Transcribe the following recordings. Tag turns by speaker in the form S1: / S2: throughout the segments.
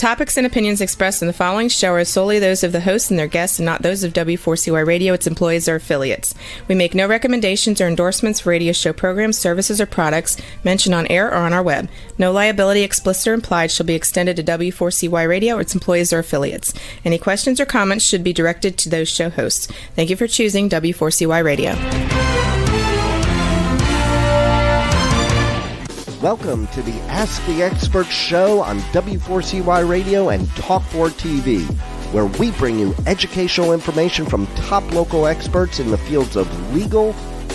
S1: topics and opinions expressed in the following show are solely those of the host and their guests and not those of W4CY Radio, its employees, or affiliates. We make no recommendations or endorsements for radio show programs, services, or products mentioned on air or on our web. No liability, explicit or implied, shall be extended to W4CY Radio or its employees or affiliates. Any questions or comments should be directed to those show hosts. Thank you for choosing W4CY Radio.
S2: Welcome to the Ask the Expert show on W4CY Radio and Talk4 TV, where we bring you educational information from top local experts in the fields of legal,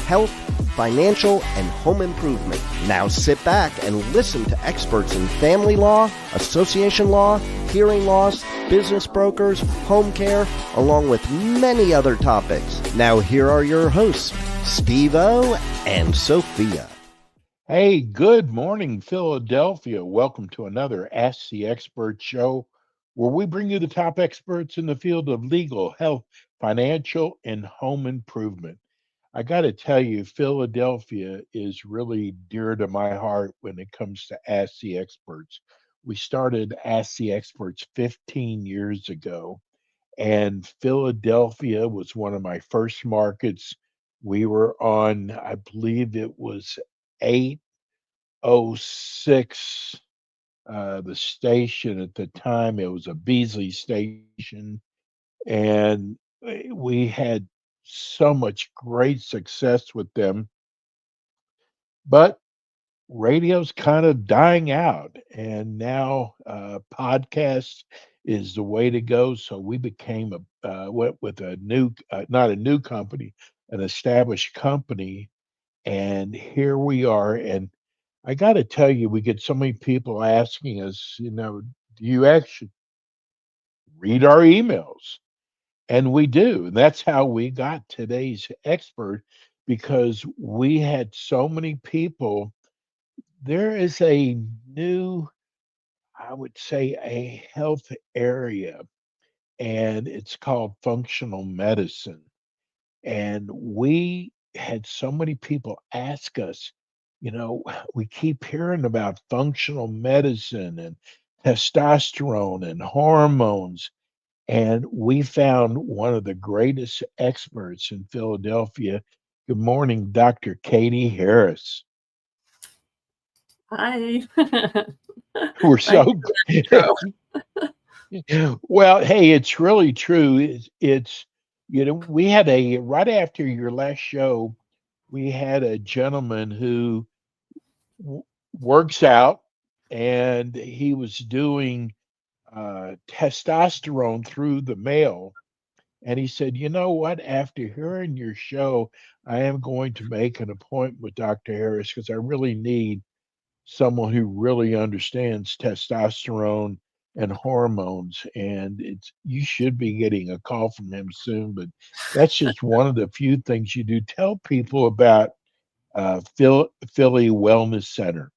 S2: health, financial, and home improvement. Now sit back and listen to experts in family law, association law, hearing loss, business brokers, home care, along with many other topics. Now here are your hosts, Steve-O and Sophia.
S3: Hey, good morning, Philadelphia. Welcome to another Ask the Expert show, where we bring you the top experts in the field of legal, health, financial, and home improvement. I got to tell you, Philadelphia is really dear to my heart when it comes to Ask the Experts. We started Ask the Experts 15 years ago, and Philadelphia was one of my first markets. We were on, I believe it was 806, the station at the time. It was a Beasley station, and we had so much great success with them. But radio's kind of dying out, and now podcast is the way to go. So we became went with a new, not a new company, an established company. And here we are. And I got to tell you, we get so many people asking us, do you actually read our emails? And we do. And that's how we got today's expert, because we had so many people. There is a new, I would say, a health area, and it's called functional medicine. And we had so many people ask us, we keep hearing about functional medicine and testosterone and hormones. And we found one of the greatest experts in Philadelphia. Good morning, Dr. Katie Harris.
S4: Hi.
S3: We're so good. Well, hey, it's really true. It's we had right after your last show, we had a gentleman who works out, and he was doing testosterone through the mail. And he said, you know what? After hearing your show, I am going to make an appointment with Dr. Harris, because I really need someone who really understands testosterone and hormones. And you should be getting a call from him soon. But that's just one of the few things you do. Tell people about Philly Wellness Center.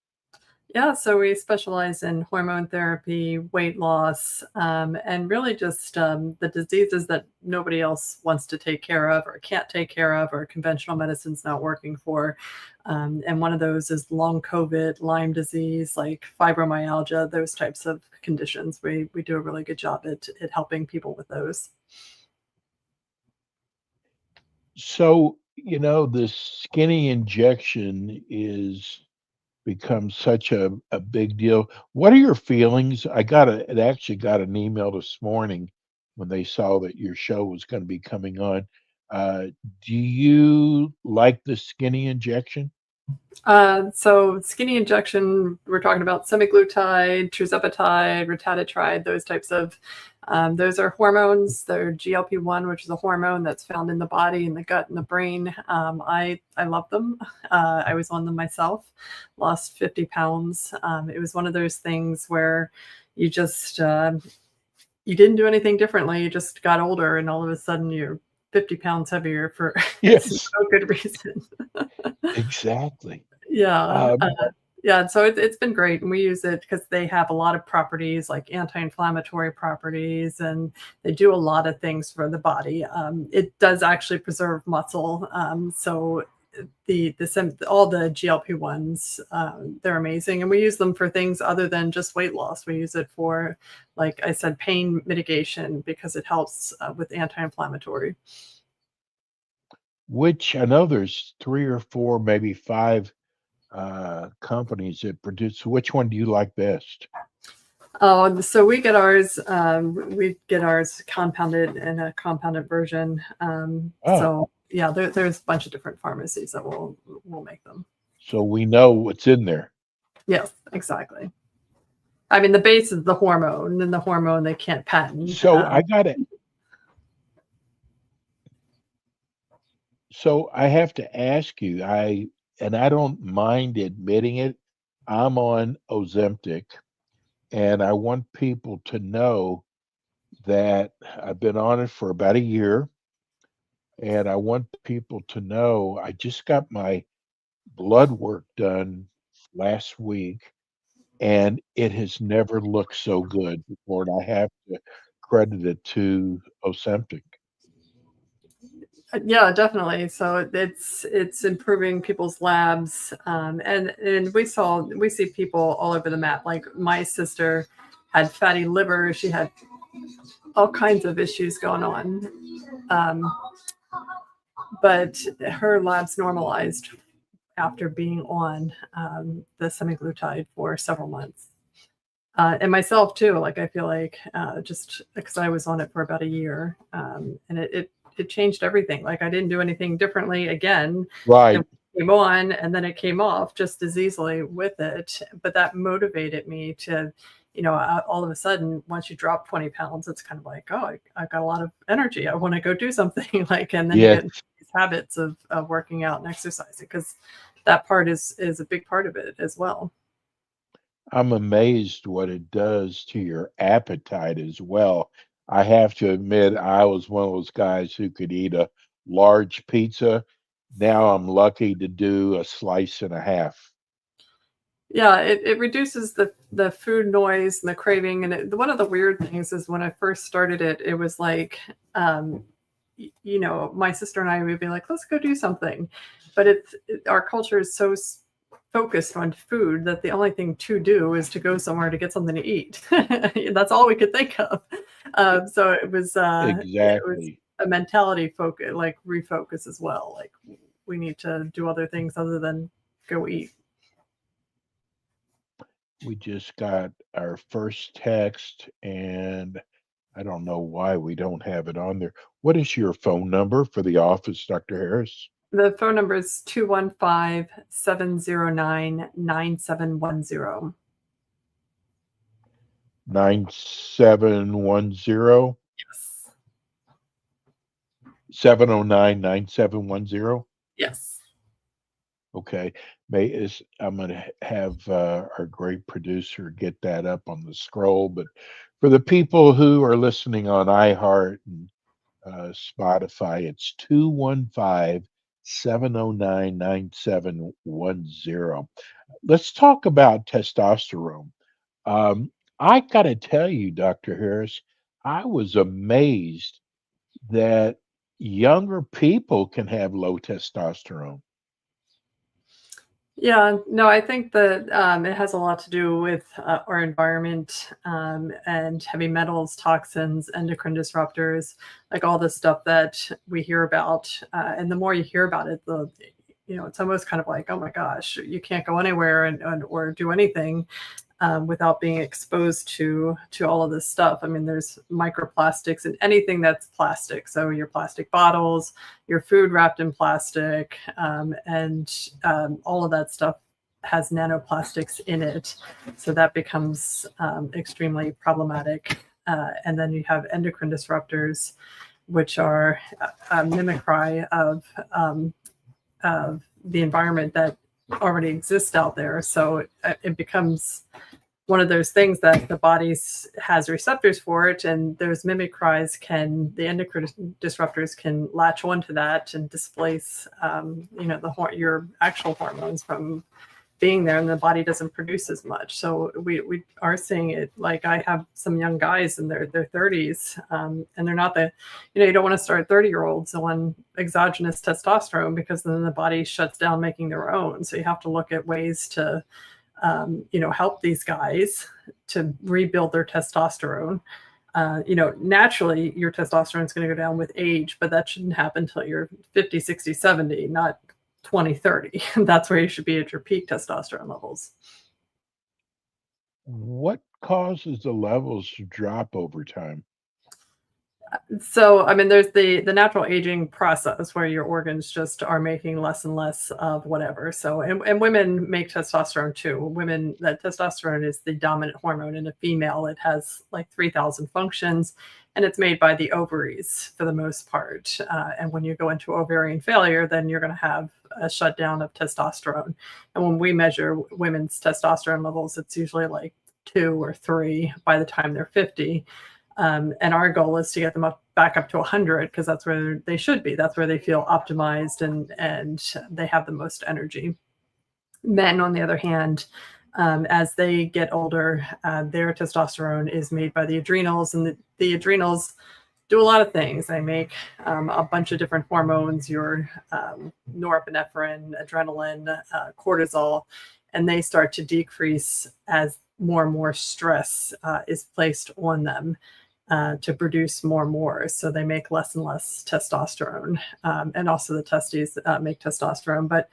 S4: Yeah, so we specialize in hormone therapy, weight loss, and really just the diseases that nobody else wants to take care of or can't take care of, or conventional medicine's not working for. And one of those is long COVID, Lyme disease, like fibromyalgia, those types of conditions. We do a really good job at helping people with those.
S3: So, this skinny injection is become such a big deal. What are your feelings? I actually got an email this morning when they saw that your show was going to be coming on. Do you like the skinny injection?
S4: So skinny injection, we're talking about semaglutide, tirzepatide, retatrutide, those types of, those are hormones. They're GLP-1, which is a hormone that's found in the body, in the gut, and the brain. I love them. I was on them myself, lost 50 pounds. It was one of those things where you just, you didn't do anything differently. You just got older, and all of a sudden you're 50 pounds heavier for
S3: Yes.
S4: no good reason.
S3: Exactly.
S4: Yeah. Yeah. So it's been great. And we use it because they have a lot of properties, like anti-inflammatory properties, and they do a lot of things for the body. It does actually preserve muscle. So all the GLP-1s, they're amazing, and we use them for things other than just weight loss. We use it for, like I said, pain mitigation because it helps with anti-inflammatory.
S3: Which I know there's 3 or 4, maybe 5 companies that produce. Which one do you like best?
S4: Oh, so we get ours compounded in a compounded version.
S3: Oh,
S4: So yeah, there's a bunch of different pharmacies that will make them.
S3: so we know what's in there.
S4: Yes, exactly. I mean, the base is the hormone, and the hormone they can't patent.
S3: So I got it. So I have to ask you, and I don't mind admitting it, I'm on Ozempic, and I want people to know that I've been on it for about a year, and I want people to know I just got my blood work done last week, and it has never looked so good before, and I have to credit it to Ozempic.
S4: Yeah, definitely. So it's improving people's labs, and we see people all over the map. Like my sister had fatty liver. She had all kinds of issues going on, but her labs normalized after being on the semaglutide for several months. And myself too. Like I feel like just because I was on it for about a year, and it changed everything. Like I didn't do anything differently again.
S3: Right.
S4: It came on and then it came off just as easily with it. But that motivated me to, all of a sudden, once you drop 20 pounds, it's kind of like, oh, I got a lot of energy. I want to go do something and then you
S3: Yes.
S4: get these habits of working out and exercising, because that part is a big part of it as well.
S3: I'm amazed what it does to your appetite as well. I have to admit, I was one of those guys who could eat a large pizza. Now I'm lucky to do a slice and a half.
S4: Yeah, it reduces the food noise and the craving. And one of the weird things is when I first started it, it was like, my sister and I would be like, let's go do something. But our culture is so focused on food that the only thing to do is to go somewhere to get something to eat. That's all we could think of. So it was
S3: Exactly.
S4: a mentality focus, like refocus as well. Like we need to do other things other than go eat.
S3: We just got our first text, and I don't know why we don't have it on there. What is your phone number for the office, Dr. Harris?
S4: The phone number is 215-709-9710.
S3: 9710?
S4: Yes.
S3: 709-9710?
S4: Yes.
S3: Okay. I'm going to have our great producer get that up on the scroll. But for the people who are listening on iHeart and Spotify, it's 215-709-9710. Let's talk about testosterone. I got to tell you, Dr. Harris, I was amazed that younger people can have low testosterone.
S4: Yeah, no, I think that it has a lot to do with our environment, and heavy metals, toxins, endocrine disruptors, like all the stuff that we hear about. And the more you hear about it, it's almost kind of like, oh my gosh, you can't go anywhere or do anything without being exposed to all of this stuff. I mean, there's microplastics in anything that's plastic. So your plastic bottles, your food wrapped in plastic, and all of that stuff has nanoplastics in it. So that becomes extremely problematic. And then you have endocrine disruptors, which are a mimicry of the environment that already exists out there. So it becomes one of those things that the body has receptors for it, and those mimicries the endocrine disruptors can latch onto that and displace, your actual hormones from being there, and the body doesn't produce as much. So we are seeing it. Like, I have some young guys in their 30s, and they're not you don't want to start 30-year-olds on exogenous testosterone, because then the body shuts down making their own. So you have to look at ways to help these guys to rebuild their testosterone. Naturally your testosterone is going to go down with age, but that shouldn't happen until you're 50, 60, 70, not 20, 30. That's where you should be at your peak testosterone levels.
S3: What causes the levels to drop over time?
S4: So, I mean, there's the natural aging process where your organs just are making less and less of whatever. So, and women make testosterone too. Women, that testosterone is the dominant hormone in a female. It has like 3,000 functions, and it's made by the ovaries for the most part. And when you go into ovarian failure, then you're going to have a shutdown of testosterone. And when we measure women's testosterone levels, it's usually like 2 or 3 by the time they're 50. And our goal is to get them back up to 100, because that's where they should be. That's where they feel optimized and they have the most energy. Men, on the other hand, as they get older, their testosterone is made by the adrenals, and the adrenals do a lot of things. They make a bunch of different hormones, your norepinephrine, adrenaline, cortisol, and they start to decrease as more and more stress is placed on them to produce more and more. So they make less and less testosterone, and also the testes make testosterone. But,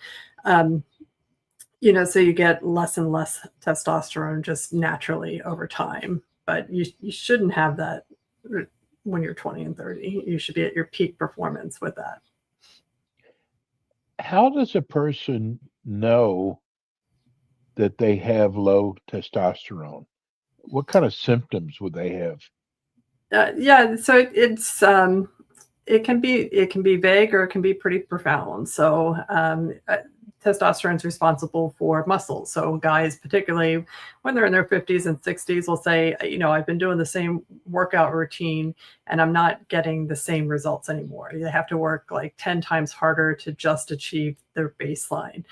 S4: so you get less and less testosterone just naturally over time. But you shouldn't have that when you're 20 and 30. You should be at your peak performance with that.
S3: How does a person know that they have low testosterone? What kind of symptoms would they have?
S4: So it can be vague, or it can be pretty profound. So testosterone is responsible for muscle. So guys, particularly when they're in their 50s and 60s, will say, I've been doing the same workout routine and I'm not getting the same results anymore. They have to work like 10 times harder to just achieve their baseline.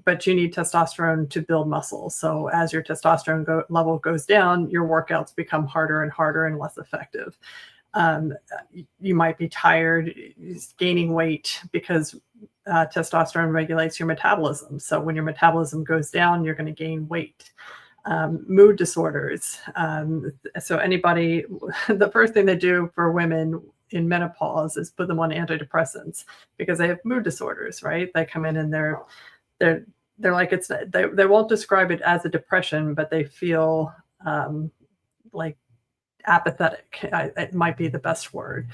S4: But you need testosterone to build muscle. So as your testosterone level goes down, your workouts become harder and harder and less effective. You might be tired, gaining weight, because testosterone regulates your metabolism. So when your metabolism goes down, you're going to gain weight. Mood disorders. So anybody, the first thing they do for women in menopause is put them on antidepressants, because they have mood disorders, right? They come in and they're like, they won't describe it as a depression, but they feel like apathetic. It might be the best word.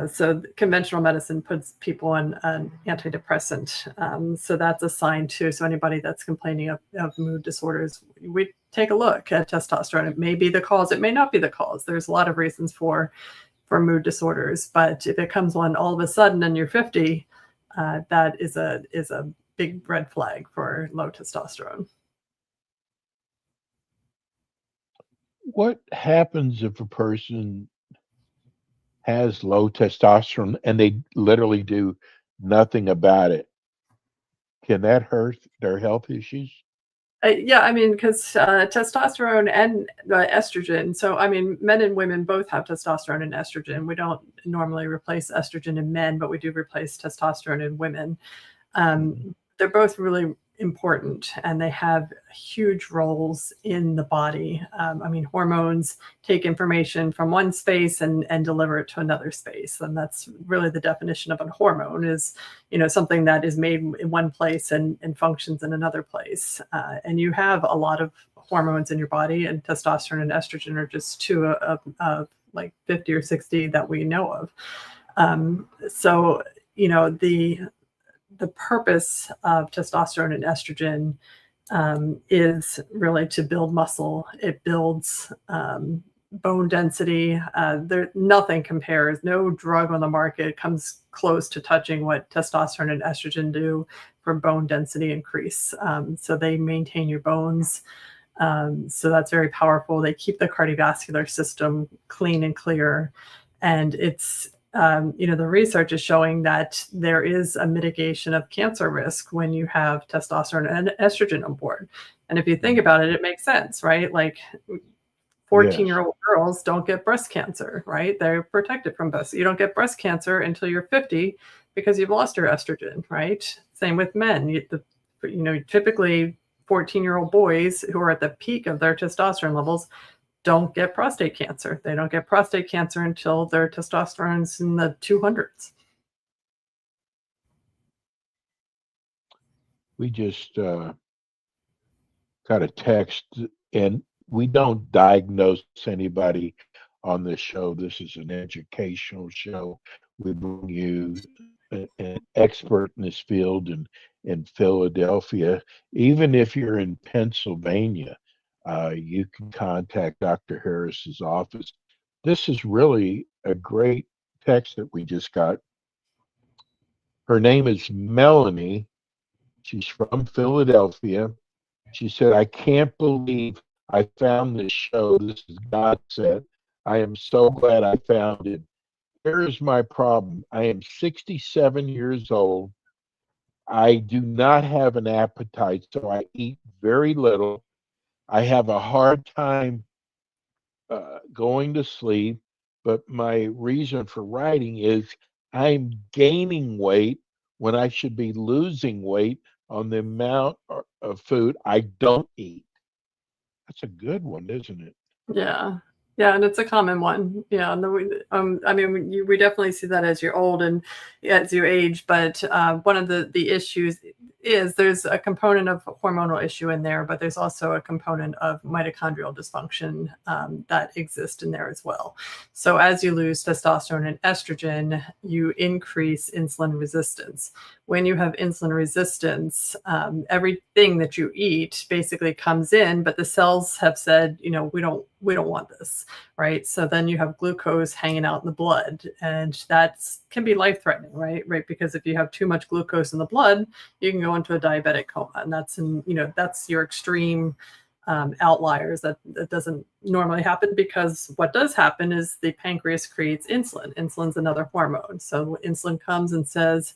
S4: So conventional medicine puts people on an antidepressant. So that's a sign too. So anybody that's complaining of mood disorders, we take a look at testosterone. It may be the cause. It may not be the cause. There's a lot of reasons for mood disorders, but if it comes on all of a sudden and you're 50, that is a big red flag for low testosterone.
S3: What happens if a person has low testosterone and they literally do nothing about it? Can that hurt their health issues?
S4: Yeah, I mean, because testosterone and estrogen. So, I mean, men and women both have testosterone and estrogen. We don't normally replace estrogen in men, but we do replace testosterone in women. They're both really important, and they have huge roles in the body. I mean, hormones take information from one space and deliver it to another space. And that's really the definition of a hormone, is, something that is made in one place and functions in another place. And you have a lot of hormones in your body, and testosterone and estrogen are just two of like 50 or 60 that we know of. So, the purpose of testosterone and estrogen is really to build muscle. It builds bone density. Nothing compares. No drug on the market comes close to touching what testosterone and estrogen do for bone density increase. So they maintain your bones. So that's very powerful. They keep the cardiovascular system clean and clear. And it's the research is showing that there is a mitigation of cancer risk when you have testosterone and estrogen on board. And if you think about it, it makes sense, right? Like 14-year-old girls don't get breast cancer, right? They're protected from breast. You don't get breast cancer until you're 50 because you've lost your estrogen, right? Same with men. Typically 14-year-old boys who are at the peak of their testosterone levels don't get prostate cancer. They don't get prostate cancer until their testosterone's in the 200s.
S3: We just got a text, and we don't diagnose anybody on this show. This is an educational show. We bring you an expert in this field in Philadelphia. Even if you're in Pennsylvania, you can contact Dr. Harris's office. This is really a great text that we just got. Her name is Melanie. She's from Philadelphia. She said, I can't believe I found this show. This is God said. I am so glad I found it. Here is my problem. I am 67 years old. I do not have an appetite, so I eat very little. I have a hard time going to sleep, but my reason for writing is I'm gaining weight when I should be losing weight on the amount of food I don't eat. That's a good one, isn't it?
S4: Yeah. Yeah, and it's a common one. Yeah, and we definitely see that as you're old and as you age. But one of the issues is there's a component of hormonal issue in there, but there's also a component of mitochondrial dysfunction that exists in there as well. So as you lose testosterone and estrogen, you increase insulin resistance. When you have insulin resistance, everything that you eat basically comes in, but the cells have said, we don't want this, right? So then you have glucose hanging out in the blood, and that can be life-threatening, right? Because if you have too much glucose in the blood, you can go into a diabetic coma, and that's your extreme outliers. That doesn't normally happen, because what does happen is the pancreas creates insulin. Insulin's another hormone. So insulin comes and says,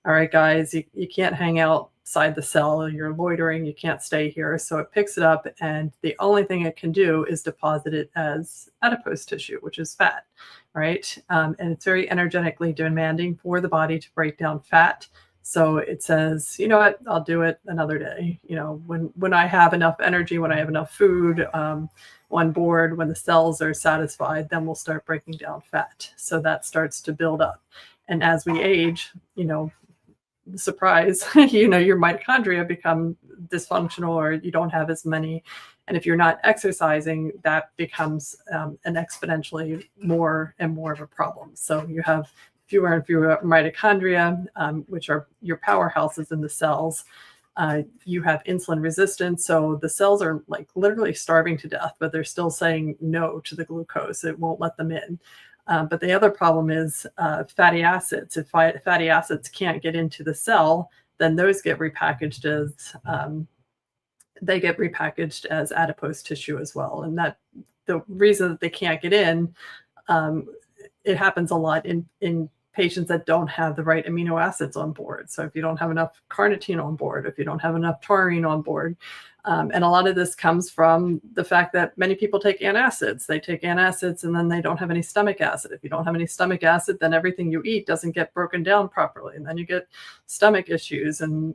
S4: all right, guys, you can't hang outside the cell. You're loitering. You can't stay here. So it picks it up, and the only thing it can do is deposit it as adipose tissue, which is fat, right? And it's very energetically demanding for the body to break down fat. So it says, you know what, I'll do it another day. When I have enough energy, when I have enough food on board, when the cells are satisfied, then we'll start breaking down fat. So that starts to build up. And as we age, surprise, your mitochondria become dysfunctional, or you don't have as many. And if you're not exercising, that becomes an exponentially more and more of a problem. So you have fewer and fewer mitochondria, which are your powerhouses in the cells. You have insulin resistance. So the cells are like literally starving to death, but they're still saying no to the glucose. It won't let them in. But the other problem is fatty acids. If fatty acids can't get into the cell, then those get repackaged as adipose tissue as well. And that the reason that they can't get in, it happens a lot in patients that don't have the right amino acids on board. So if you don't have enough carnitine on board, if you don't have enough taurine on board, and a lot of this comes from the fact that many people take antacids. They take antacids and then they don't have any stomach acid. If you don't have any stomach acid, then everything you eat doesn't get broken down properly. And then you get stomach issues. And,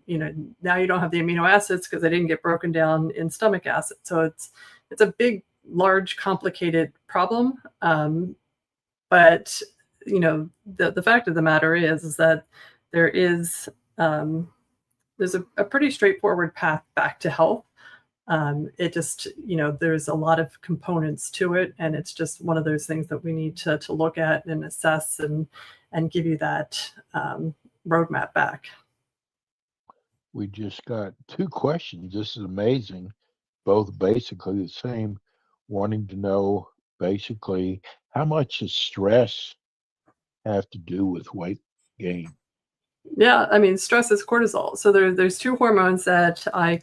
S4: now you don't have the amino acids because they didn't get broken down in stomach acid. So it's a big, large, complicated problem. But, the fact of the matter is that there's a pretty straightforward path back to health. It just, there's a lot of components to it, and it's just one of those things that we need to look at and assess and give you that roadmap back.
S3: We just got 2 questions. This is amazing. Both basically the same, wanting to know basically how much does stress have to do with weight gain?
S4: Yeah, stress is cortisol. So there's 2 hormones that I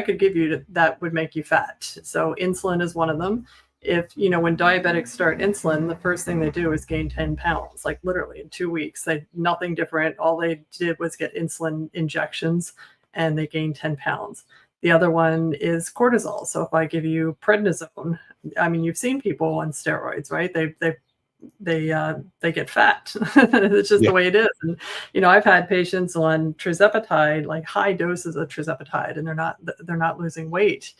S4: could give you that would make you fat. So insulin is one of them. if, when diabetics start insulin, the first thing they do is gain 10 pounds, like literally in 2 weeks. Nothing different. All they did was get insulin injections and they gained 10 pounds. The other one is cortisol. So if I give you prednisone, I mean, you've seen people on steroids, right? They get fat. It's just the way it is. And I've had patients on tirzepatide, like high doses of tirzepatide, and they're not losing weight.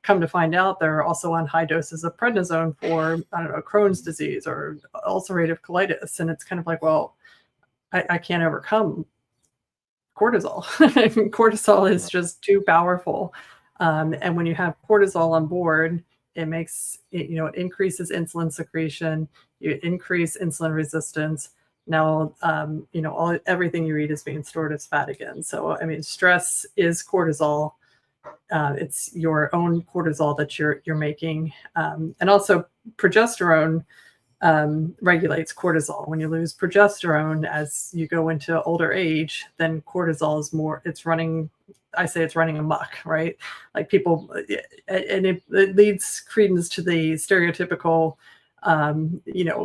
S4: Come to find out, they're also on high doses of prednisone for, I don't know, Crohn's disease or ulcerative colitis. And it's kind of like, well, I can't overcome cortisol. Cortisol is just too powerful. And when you have cortisol on board, it makes it, it increases insulin secretion, you increase insulin resistance. Now, everything you eat is being stored as fat again. So, I mean, stress is cortisol. It's your own cortisol that you're making. And also progesterone regulates cortisol. When you lose progesterone as you go into older age, then cortisol is it's running amok, right? Like people, and it leads credence to the stereotypical,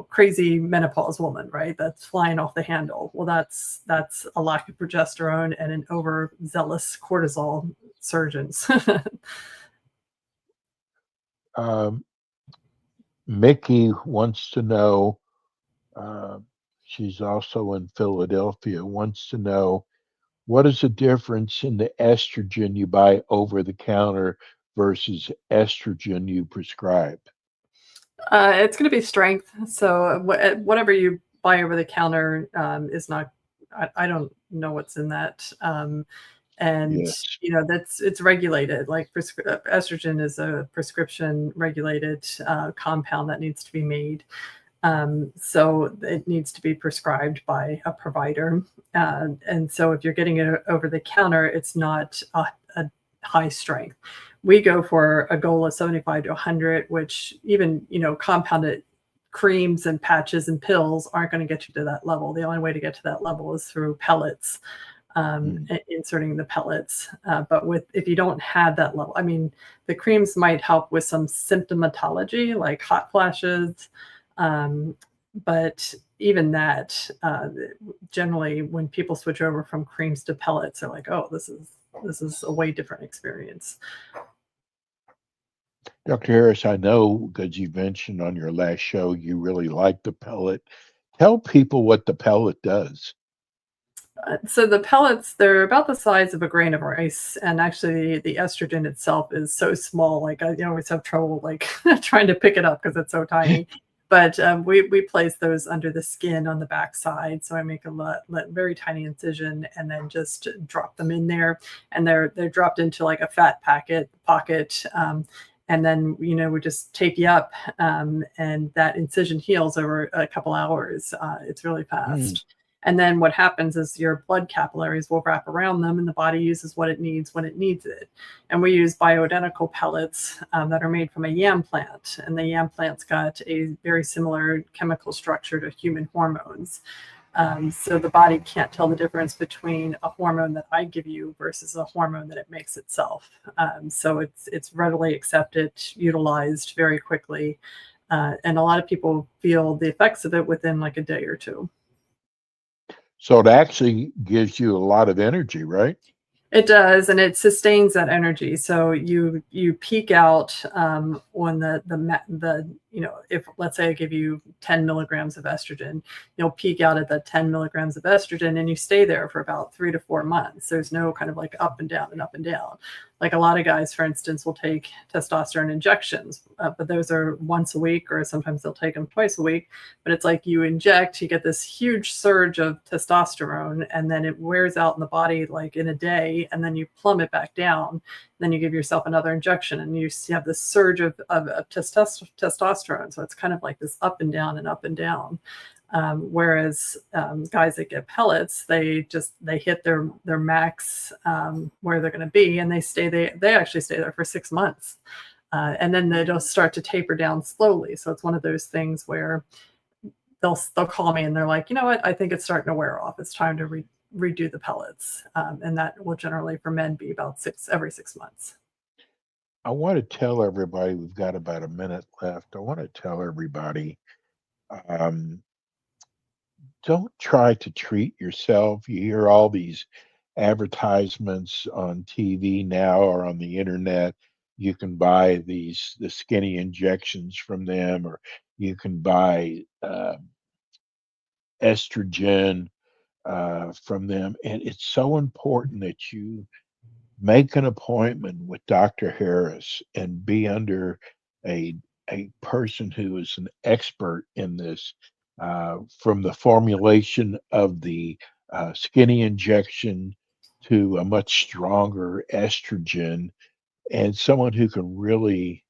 S4: crazy menopause woman, right? That's flying off the handle. Well, that's a lack of progesterone and an overzealous cortisol surgeons.
S3: Mickey wants to know, she's also in Philadelphia, wants to know, what is the difference in the estrogen you buy over the counter versus estrogen you prescribe?
S4: It's going to be strength. So whatever you buy over the counter is not, I don't know what's in that. And
S3: Yes.
S4: it's regulated. Like estrogen is a prescription regulated compound that needs to be made. So it needs to be prescribed by a provider. And so if you're getting it over the counter, it's not a high strength. We go for a goal of 75 to 100, which even, compounded creams and patches and pills aren't going to get you to that level. The only way to get to that level is through pellets. Inserting the pellets. But if you don't have that level, I mean, the creams might help with some symptomatology like hot flashes. But even that, generally when people switch over from creams to pellets, they're like, oh, this is a way different experience.
S3: Dr. Harris, I know because you mentioned on your last show you really like the pellet. Tell people what the pellet does.
S4: So the pellets, they're about the size of a grain of rice. And actually the estrogen itself is so small. Like I always have trouble like trying to pick it up because it's so tiny. But we place those under the skin on the back side. So I make a very tiny incision and then just drop them in there. And they're dropped into like a fat pocket. And then, we just tape you up and that incision heals over a couple hours. It's really fast. And then what happens is your blood capillaries will wrap around them and the body uses what it needs when it needs it. And we use bioidentical pellets that are made from a yam plant. And the yam plant's got a very similar chemical structure to human hormones. So the body can't tell the difference between a hormone that I give you versus a hormone that it makes itself. So it's readily accepted, utilized very quickly. And a lot of people feel the effects of it within like a day or two.
S3: So it actually gives you a lot of energy, right?
S4: It does, and it sustains that energy. So you peak out on the if let's say I give you 10 milligrams of estrogen, you'll peak out at that 10 milligrams of estrogen, and you stay there for about 3 to 4 months. There's no kind of like up and down and up and down. Like a lot of guys, for instance, will take testosterone injections, but those are once a week, or sometimes they'll take them twice a week. But it's like you inject, you get this huge surge of testosterone, and then it wears out in the body like in a day, and then you plummet back down. Then you give yourself another injection, and you have this surge of testosterone. So it's kind of like this up and down and up and down. Whereas guys that get pellets, they hit their max where they're going to be, and they actually stay there for 6 months, and then they'll start to taper down slowly. So it's one of those things where they'll call me and they're like, you know what, I think it's starting to wear off. It's time to redo the pellets, and that will generally for men be about every 6 months.
S3: I want to tell everybody, we've got about a minute left. I want to tell everybody, um, don't try to treat yourself. You hear all these advertisements on TV now or on the internet. You can buy the skinny injections from them, or you can buy estrogen from them. And it's so important that you make an appointment with Dr. Harris and be under a a person who is an expert in this, from the formulation of the skinny injection to a much stronger estrogen, and someone who can really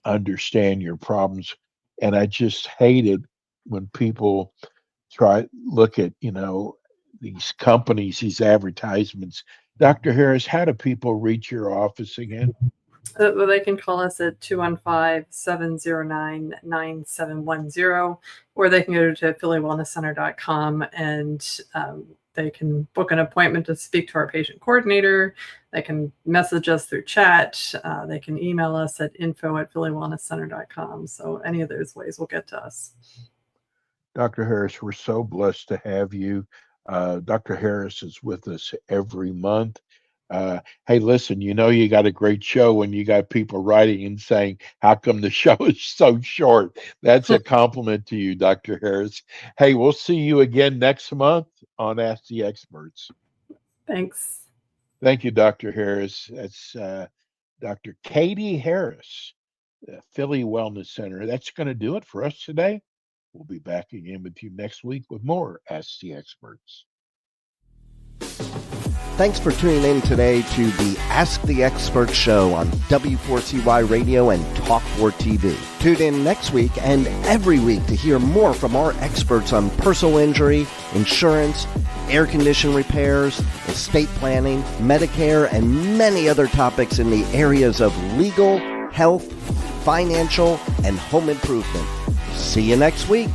S3: understand your problems. And I just hate it when people look at, these companies, these advertisements. Dr. Harris, how do people reach your office again?
S4: Well, they can call us at 215-709-9710, or they can go to phillywellnesscenter.com and they can book an appointment to speak to our patient coordinator. They can message us through chat. They can email us at info@phillywellnesscenter.com. So any of those ways will get to us.
S3: Dr. Harris, we're so blessed to have you. Dr. Harris is with us every month. Hey, listen, you got a great show when you got people writing and saying, how come the show is so short? That's a compliment to you, Dr. Harris. Hey, we'll see you again next month on Ask the Experts.
S4: Thanks.
S3: Thank you, Dr. Harris. That's Dr. Katie Harris, Philly Wellness Center. That's going to do it for us today. We'll be back again with you next week with more Ask the Experts.
S2: Thanks for tuning in today to the Ask the Expert show on W4CY Radio and Talk4 TV. Tune in next week and every week to hear more from our experts on personal injury, insurance, air condition repairs, estate planning, Medicare, and many other topics in the areas of legal, health, financial, and home improvement. See you next week.